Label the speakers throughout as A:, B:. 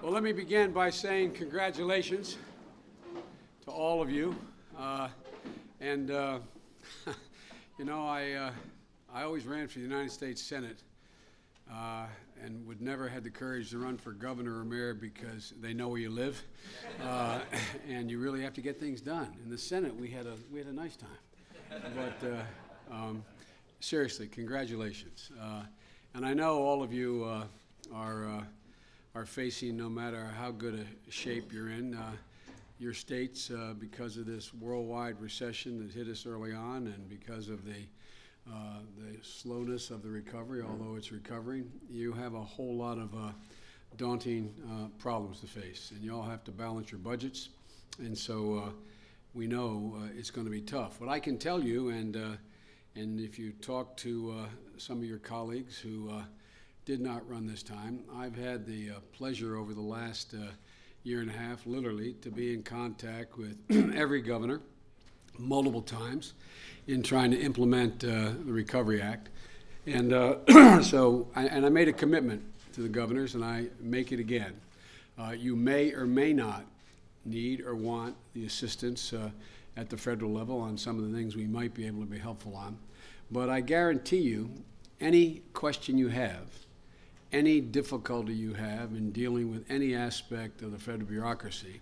A: Well, let me begin by saying congratulations to all of you. And you know, I always ran for the United States Senate and would never had the courage to run for governor or mayor because they know where you live, and you really have to get things done. In the Senate, we had a nice time, but seriously, congratulations. And I know all of you are facing, no matter how good a shape you're in, your states, because of this worldwide recession that hit us early on, and because of the slowness of the recovery, although it's recovering, you have a whole lot of daunting problems to face, and you all have to balance your budgets, and so we know it's going to be tough. What I can tell you, and if you talk to some of your colleagues who did not run this time, I've had the pleasure over the last year and a half, literally, to be in contact with every governor multiple times in trying to implement the Recovery Act. And I made a commitment to the governors, and I make it again. You may or may not need or want the assistance at the federal level on some of the things we might be able to be helpful on. But I guarantee you, any question you have, any difficulty you have in dealing with any aspect of the federal bureaucracy,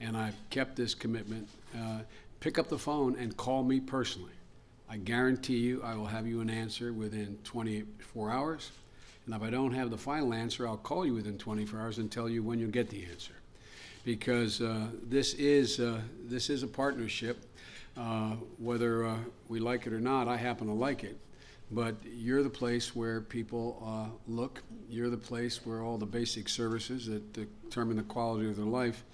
A: and I've kept this commitment, pick up the phone and call me personally. I guarantee you I will have you an answer within 24 hours. And if I don't have the final answer, I'll call you within 24 hours and tell you when you'll get the answer. Because this is a partnership. Whether we like it or not, I happen to like it. But you're the place where people look. You're the place where all the basic services that determine the quality of their life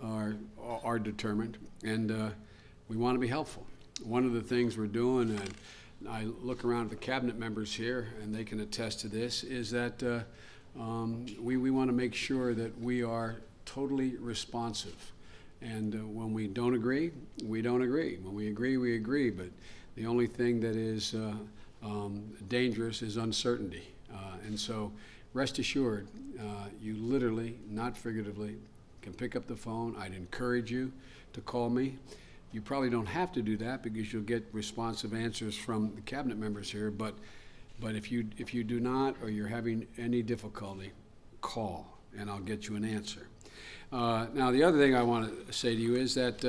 A: are determined. And we want to be helpful. One of the things we're doing, and I look around at the cabinet members here, and they can attest to this, is that we want to make sure that we are totally responsive. And when we don't agree, we don't agree. When we agree, we agree. But the only thing that is dangerous is uncertainty. And so rest assured, you literally, not figuratively, can pick up the phone. I'd encourage you to call me. You probably don't have to do that because you'll get responsive answers from the cabinet members here. But if you do not, or you're having any difficulty, call and I'll get you an answer. Now the other thing I want to say to you is that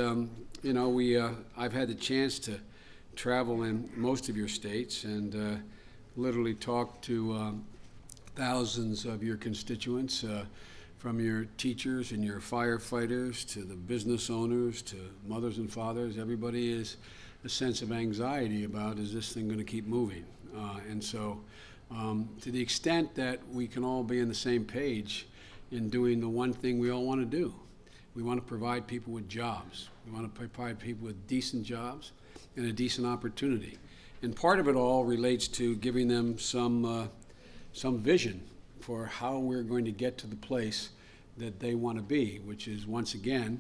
A: you know, I've had the chance to travel in most of your states and literally talk to thousands of your constituents, from your teachers and your firefighters to the business owners to mothers and fathers. Everybody is a sense of anxiety about, is this thing going to keep moving? And so to the extent that we can all be on the same page in doing the one thing we all want to do, we want to provide people with jobs. We want to provide people with decent jobs and a decent opportunity. And part of it all relates to giving them some vision for how we're going to get to the place that they want to be, which is, once again,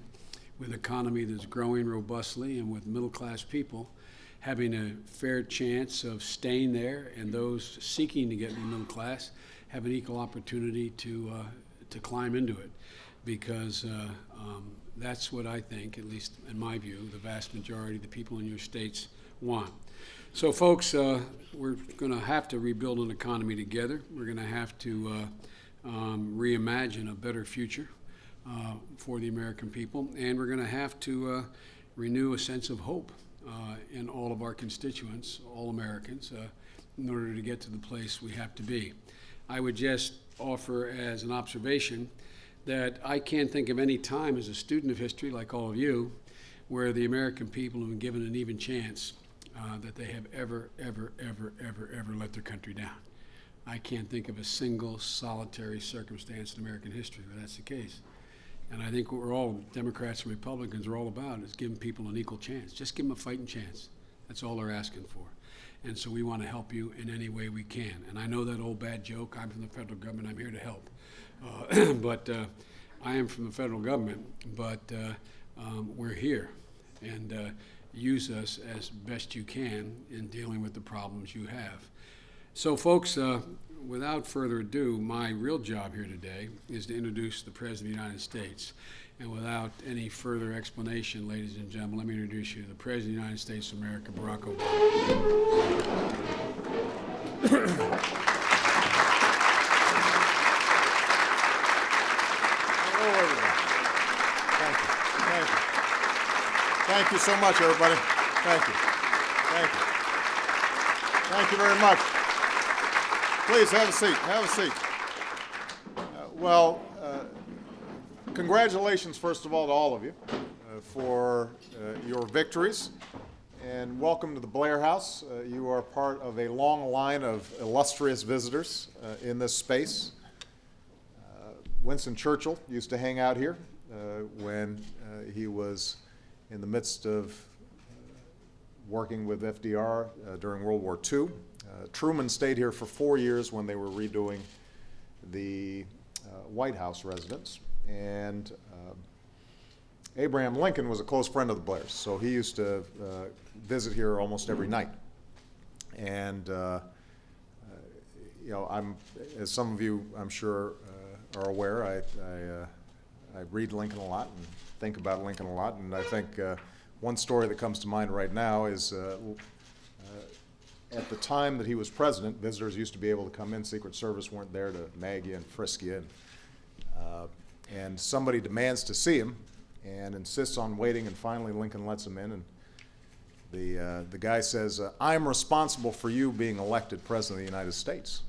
A: with an economy that's growing robustly and with middle-class people having a fair chance of staying there, and those seeking to get in the middle class have an equal opportunity to climb into it. Because that's what I think, at least in my view, the vast majority of the people in your states want. So folks, we're going to have to rebuild an economy together. We're going to have to reimagine a better future for the American people, and we're going to have to renew a sense of hope in all of our constituents, all Americans, in order to get to the place we have to be. I would just offer as an observation that I can't think of any time as a student of history, like all of you, where the American people have been given an even chance that they have ever let their country down. I can't think of a single solitary circumstance in American history where that's the case. And I think what we're all, Democrats and Republicans, are all about is giving people an equal chance. Just give them a fighting chance. That's all they're asking for. And so we want to help you in any way we can. And I know that old bad joke, I'm from the federal government, I'm here to help. But I am from the federal government, but we're here. And use us as best you can in dealing with the problems you have. So folks, without further ado, my real job here today is to introduce the President of the United States. And without any further explanation, ladies and gentlemen, let me introduce you to the President of the United States of America, Barack Obama.
B: Hello, everybody. Thank you. Thank you. Thank you so much, everybody. Thank you. Thank you. Thank you very much. Please have a seat. Have a seat. Congratulations, first of all, to all of you for your victories, and welcome to the Blair House. You are part of a long line of illustrious visitors in this space. Winston Churchill used to hang out here when he was in the midst of working with FDR during World War II. Truman stayed here for 4 years when they were redoing the White House residence. And Abraham Lincoln was a close friend of the Blairs, so he used to visit here almost every night. And you know, as some of you, I'm sure, are aware, I read Lincoln a lot and think about Lincoln a lot. And I think one story that comes to mind right now is at the time that he was president, visitors used to be able to come in. Secret Service weren't there to nag you and frisk you. And somebody demands to see him and insists on waiting, and finally Lincoln lets him in. And the guy says, "I'm responsible for you being elected President of the United States."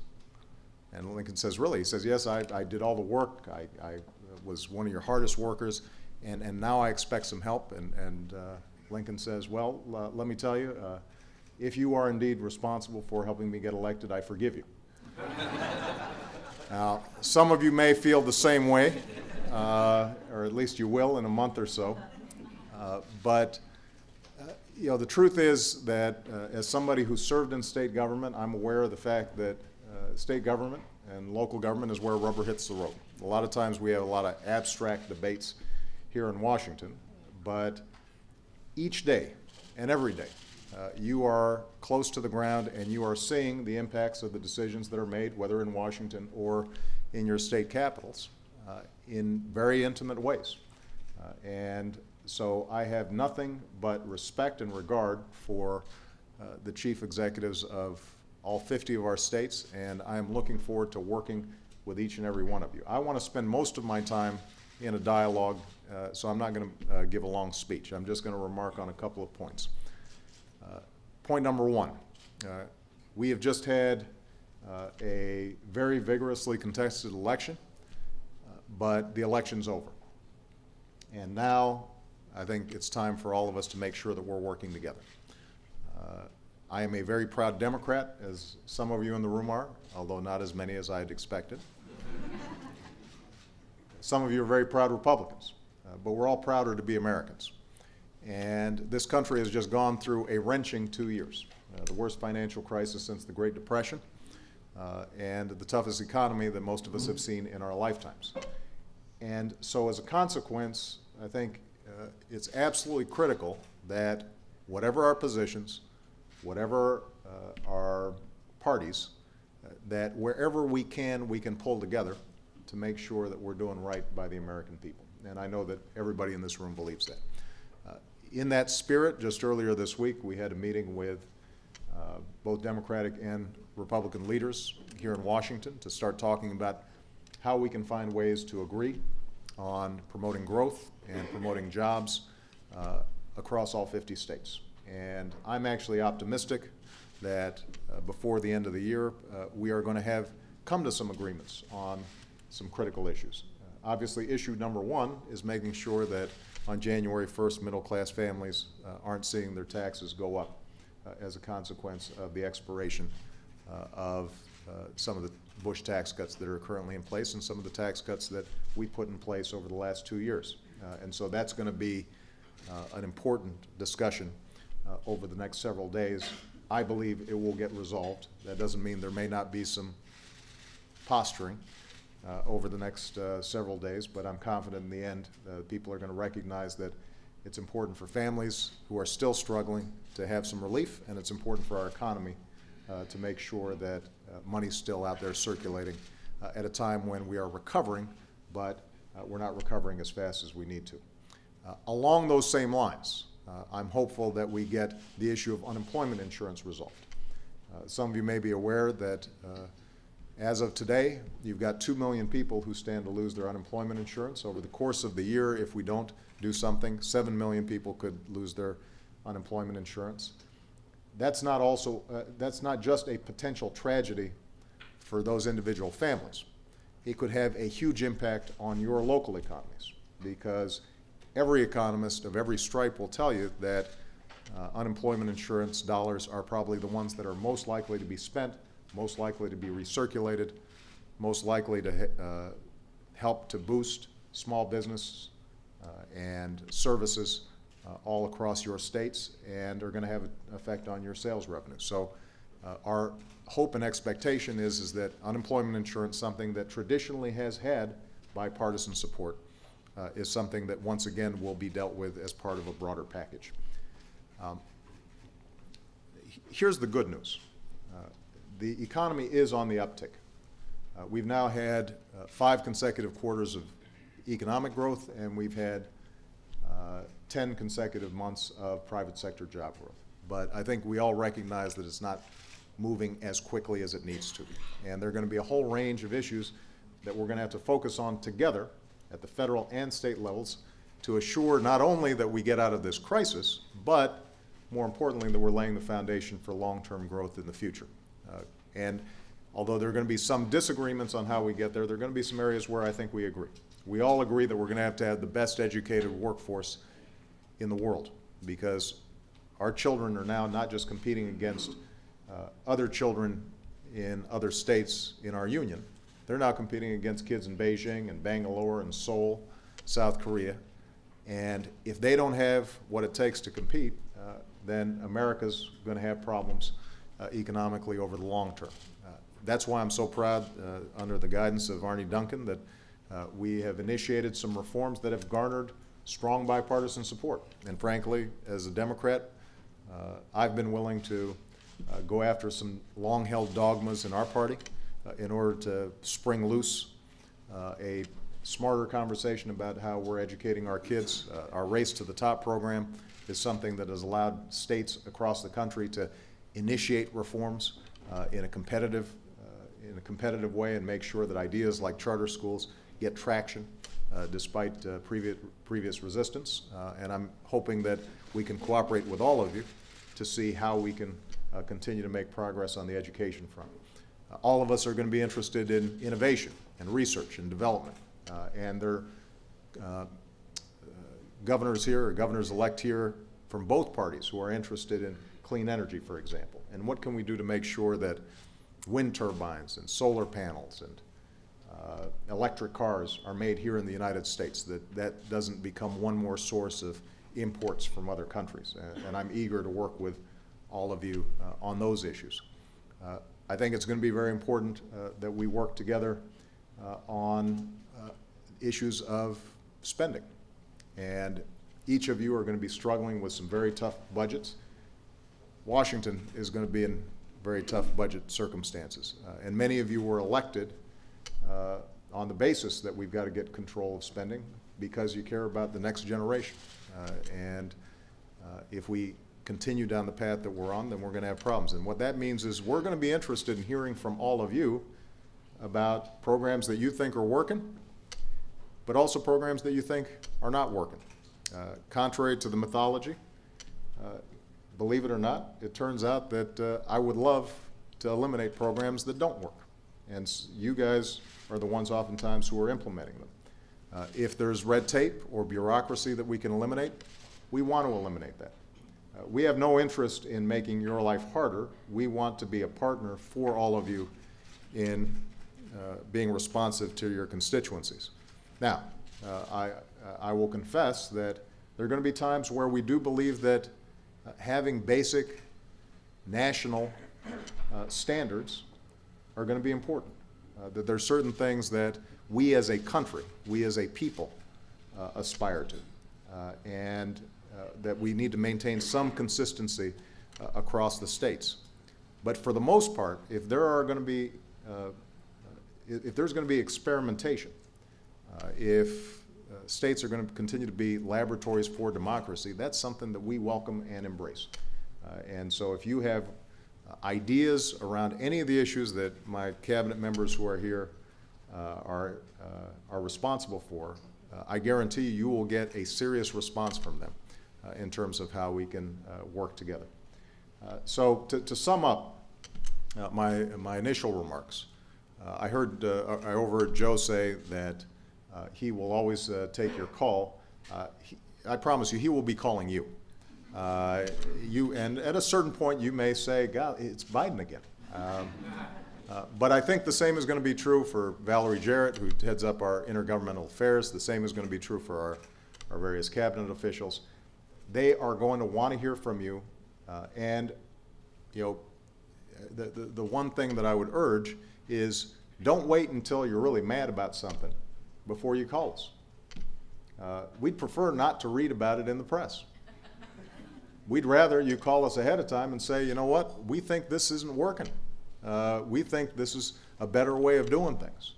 B: And Lincoln says, "Really?" He says, "Yes, I did all the work. I was one of your hardest workers, and now I expect some help." And Lincoln says, "Well, let me tell you, if you are indeed responsible for helping me get elected, I forgive you." Now, some of you may feel the same way, or at least you will in a month or so. But you know, the truth is that as somebody who served in state government, I'm aware of the fact that state government and local government is where rubber hits the road. A lot of times we have a lot of abstract debates here in Washington, but each day and every day, you are close to the ground and you are seeing the impacts of the decisions that are made, whether in Washington or in your state capitals, in very intimate ways. And so I have nothing but respect and regard for the chief executives of all 50 of our states, and I am looking forward to working with each and every one of you. I want to spend most of my time in a dialogue, so I'm not going to give a long speech. I'm just going to remark on a couple of points. Point number one, we have just had a very vigorously contested election, but the election's over. And now I think it's time for all of us to make sure that we're working together. I am a very proud Democrat, as some of you in the room are, although not as many as I had expected. Some of you are very proud Republicans, but we're all prouder to be Americans. And this country has just gone through a wrenching 2 years, the worst financial crisis since the Great Depression, and the toughest economy that most of us have seen in our lifetimes. And so as a consequence, I think it's absolutely critical that whatever our positions, whatever our parties, that wherever we can pull together to make sure that we're doing right by the American people. And I know that everybody in this room believes that. In that spirit, just earlier this week, we had a meeting with both Democratic and Republican leaders here in Washington to start talking about how we can find ways to agree on promoting growth and promoting jobs across all 50 states. And I'm actually optimistic that before the end of the year, we are going to have come to some agreements on some critical issues. Obviously, issue number one is making sure that on January 1st, middle-class families aren't seeing their taxes go up as a consequence of the expiration of some of the Bush tax cuts that are currently in place and some of the tax cuts that we put in place over the last 2 years. And so that's going to be an important discussion over the next several days. I believe it will get resolved. That doesn't mean there may not be some posturing over the next several days, but I'm confident in the end people are going to recognize that it's important for families who are still struggling to have some relief, and it's important for our economy to make sure that money's still out there circulating at a time when we are recovering, but we're not recovering as fast as we need to. Along those same lines, I'm hopeful that we get the issue of unemployment insurance resolved. Some of you may be aware that as of today, you've got 2 million people who stand to lose their unemployment insurance. Over the course of the year, if we don't do something, 7 million people could lose their unemployment insurance. That's not just a potential tragedy for those individual families. It could have a huge impact on your local economies, because every economist of every stripe will tell you that unemployment insurance dollars are probably the ones that are most likely to be spent, most likely to be recirculated, most likely to help to boost small business and services all across your states, and are going to have an effect on your sales revenue. So our hope and expectation is that unemployment insurance, something that traditionally has had bipartisan support, is something that once again will be dealt with as part of a broader package. Here's the good news. The economy is on the uptick. We've now had 5 consecutive quarters of economic growth, and we've had 10 consecutive months of private sector job growth. But I think we all recognize that it's not moving as quickly as it needs to. And there are going to be a whole range of issues that we're going to have to focus on together at the federal and state levels to assure not only that we get out of this crisis, but more importantly, that we're laying the foundation for long-term growth in the future. And although there are going to be some disagreements on how we get there, there are going to be some areas where I think we agree. We all agree that we're going to have the best educated workforce in the world, because our children are now not just competing against other children in other states in our union. They're now competing against kids in Beijing and Bangalore and Seoul, South Korea. And if they don't have what it takes to compete, then America's going to have problems economically over the long term. That's why I'm so proud, under the guidance of Arne Duncan, that we have initiated some reforms that have garnered strong bipartisan support. And frankly, as a Democrat, I've been willing to go after some long-held dogmas in our party in order to spring loose a smarter conversation about how we're educating our kids. Our Race to the Top program is something that has allowed states across the country to initiate reforms in a competitive way and make sure that ideas like charter schools get traction despite previous resistance. And I'm hoping that we can cooperate with all of you to see how we can continue to make progress on the education front. All of us are going to be interested in innovation and research and development. And there are governors here, or governors-elect here from both parties who are interested in clean energy, for example. And what can we do to make sure that wind turbines and solar panels and electric cars are made here in the United States, that doesn't become one more source of imports from other countries. And I'm eager to work with all of you on those issues. I think it's going to be very important that we work together on issues of spending. And each of you are going to be struggling with some very tough budgets. Washington is going to be in very tough budget circumstances. And many of you were elected on the basis that we've got to get control of spending because you care about the next generation. And if we continue down the path that we're on, then we're going to have problems. And what that means is we're going to be interested in hearing from all of you about programs that you think are working, but also programs that you think are not working. Contrary to the mythology, believe it or not, it turns out that I would love to eliminate programs that don't work. And you guys are the ones oftentimes who are implementing them. If there's red tape or bureaucracy that we can eliminate, we want to eliminate that. We have no interest in making your life harder. We want to be a partner for all of you in being responsive to your constituencies. Now, I will confess that there are going to be times where we do believe that having basic national standards are going to be important. That there are certain things that we as a country, we as a people aspire to. And that we need to maintain some consistency across the states. But for the most part, if there's going to be experimentation, if states are going to continue to be laboratories for democracy, that's something that we welcome and embrace. And so if you have ideas around any of the issues that my cabinet members who are here are responsible for, I guarantee you will get a serious response from them in terms of how we can work together. So to sum up my initial remarks, I overheard Joe say that he will always take your call. I promise you, he will be calling you. And at a certain point, you may say, God, it's Biden again. But I think the same is going to be true for Valerie Jarrett, who heads up our intergovernmental affairs. The same is going to be true for our various cabinet officials. They are going to want to hear from you. And you know, the one thing that I would urge is don't wait until you're really mad about something before you call us. We'd prefer not to read about it in the press. We'd rather you call us ahead of time and say, you know what, we think this isn't working. We think this is a better way of doing things.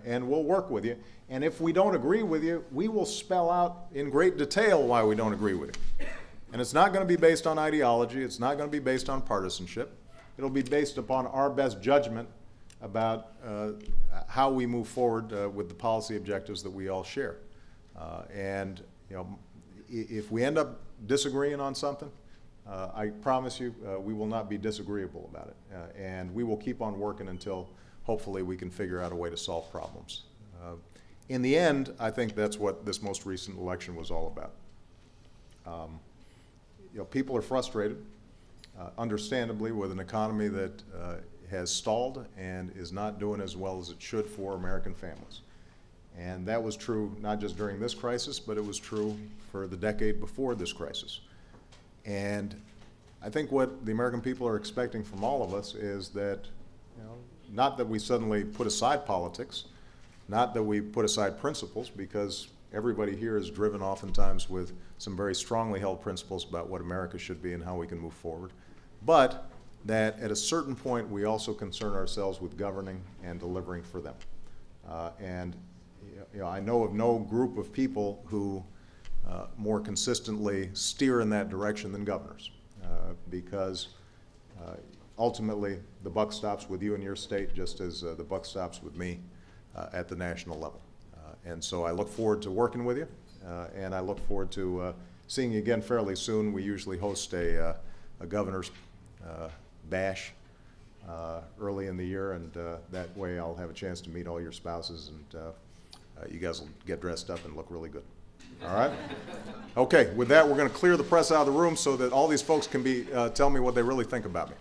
B: And we'll work with you. And if we don't agree with you, we will spell out in great detail why we don't agree with you. And it's not going to be based on ideology. It's not going to be based on partisanship. It'll be based upon our best judgment about how we move forward with the policy objectives that we all share. And you know, if we end up disagreeing on something, I promise you we will not be disagreeable about it. And we will keep on working until hopefully we can figure out a way to solve problems. In the end, I think that's what this most recent election was all about. You know, people are frustrated, understandably, with an economy that has stalled and is not doing as well as it should for American families. And that was true not just during this crisis, but it was true for the decade before this crisis. And I think what the American people are expecting from all of us is that, you know, not that we suddenly put aside politics, not that we put aside principles, because everybody here is driven oftentimes with some very strongly held principles about what America should be and how we can move forward, but that at a certain point we also concern ourselves with governing and delivering for them. And you know, I know of no group of people who more consistently steer in that direction than governors, because ultimately the buck stops with you in your state just as the buck stops with me at the national level. And so I look forward to working with you, and I look forward to seeing you again fairly soon. We usually host a governor's bash early in the year, and that way I'll have a chance to meet all your spouses, and you guys will get dressed up and look really good. All right? Okay, with that, we're going to clear the press out of the room so that all these folks can tell me what they really think about me.